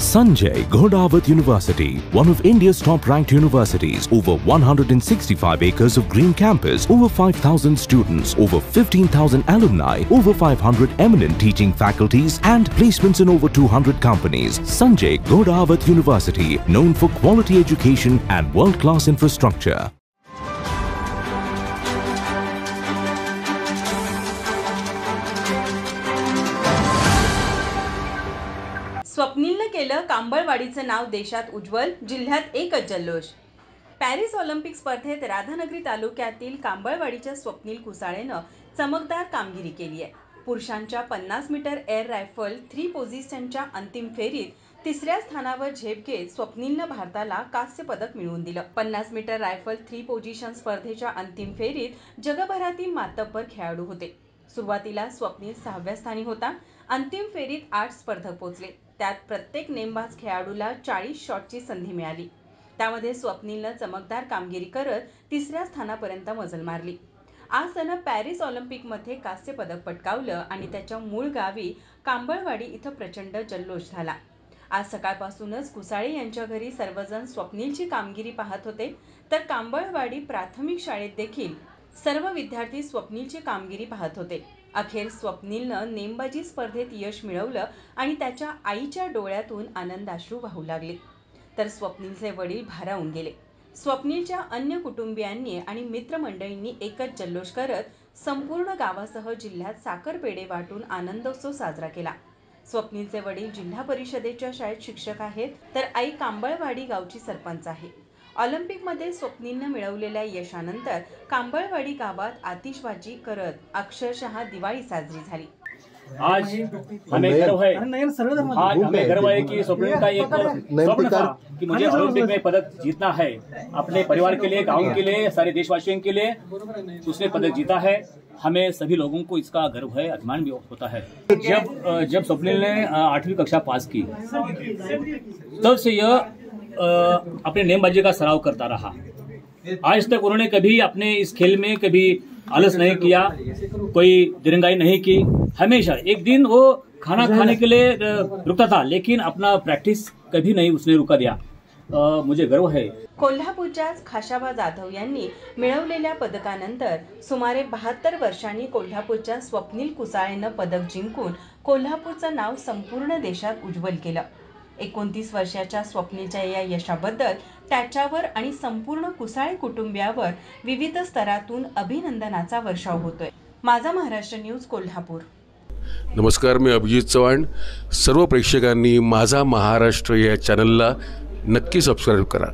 Sanjay Ghodawat University, one of India's top-ranked universities, over 165 acres of green campus, over 5,000 students, over 15,000 alumni, over 500 eminent teaching faculties and placements in over 200 companies. Sanjay Ghodawat University, known for quality education and world-class infrastructure. स्वप्नीलने केलं कांबळवाडीचं नाव देशात उज्ज्वल, जिल्ह्यात एकच जल्लोष. Paris Olympic स्पर्धेत राधानगरी तालुक्यातील कांबळवाडीच्या स्वप्नील कुसाळेनं चमकदार कामगिरी केली आहे. पुरुषांच्या 50 मीटर एअर रायफल 3 पोझिशनच्या अंतिम फेरीत तिसऱ्या स्थानावर झेप घेत स्वप्नीलनं भारताला कांस्य पदक मिळवून दिलं. 50 मीटर रायफल 3 पोझिशन स्पर्धेच्या अंतिम फेरीत जगभरातील मातब्बर खेळाडू होते. सुरुवातीला स्वप्नील 6व्या स्थानी होता. अंतिम फेरीत 8 स्पर्धक पोहोचले. त्यात प्रत्येक नेमबाज खेळाडूला 40 शॉटची संधी मिळाली. त्यामध्ये स्वप्नीलनं चमकदार कामगिरी करत तिसऱ्या स्थानापर्यंत मजल मारली. आज त्यानं पॅरिस ऑलिम्पिकमध्ये कांस्य पदक पटकावलं आणि त्याच्या मूळ गावी कांबळवाडी इथं प्रचंड जल्लोष झाला. आज सकाळपासूनच कुसाळे यांच्या घरी सर्वजण स्वप्नीलची कामगिरी पाहत होते, तर कांबळवाडी प्राथमिक शाळेत देखील सर्व विद्यार्थी स्वप्नीलची कामगिरी पाहत होते. अखेर स्वप्नीलनं नेमबाजी स्पर्धेत यश मिळवलं आणि त्याच्या आईच्या डोळ्यातून आनंदाश्रू वाहू लागले. तर स्वप्नीलचे वडील भारावून गेले. स्वप्नीलच्या अन्य कुटुंबियांनी आणि मित्रमंडळींनी एकच जल्लोष करत संपूर्ण गावासह जिल्ह्यात साखरपेढे वाटून आनंदोत्सव साजरा केला. स्वप्नीलचे वडील जिल्हा परिषदेच्या शाळेत शिक्षक आहेत, तर आई कांबळवाडी गावची सरपंच आहे. ऑलिम्पिकमध्ये स्वप्नीलनं मिळवलेल्या यशानंतर कांबळवाडी गावात आतिषबाजी करत अक्षरशः दिवाळी साजरी झाली. आज हमें गर्व है कि स्वप्नील का एक स्वप्न था कि मुझे ओलंपिक में पदक जीतना है, अपने परिवार के लिए, गांव के लिए, सारे देशवासियों के लिए उसने पदक जीता है. हमें सभी लोगों को इसका गर्व है, अभिमान भी होता है. जब स्वप्नील ने 8वीं कक्षा पास की तब से यह अपने नेमबाजी का सराव करता रहा. आज तक उन्होंने कभी अपने इस खेल में कभी आलस नहीं किया, कोई दिरंगाई नहीं की. हमेशा एक दिन वो खाना खाने के लिए रुकता था, लेकिन अपना प्रैक्टिस कभी नहीं उसने रुका दिया. मुझे गर्व है. कोल्हापूरच्याच खाशाबा जाधव यांनी मिळवलेल्या पदकानंतर सुमारे 72 वर्षांनी कोल्हापूरच्या स्वप्नील कुसाळेनं पदक जिंकून कोल्हापूरचं नाव संपूर्ण देशात उज्ज्वल केलं. 29 वर्षाच्या स्वप्नीलच्या या यशाबद्दल त्याच्यावर आणि संपूर्ण कुसाळे कुटुंबियावर विविध स्तरातून अभिनंदनाचा वर्षाव होतोय. माझा महाराष्ट्र न्यूज कोल्हापूर. नमस्कार, मी अभिजित चव्हाण. सर्व प्रेक्षकांनी माझा महाराष्ट्र या चॅनलला नक्की सबस्क्राईब करा.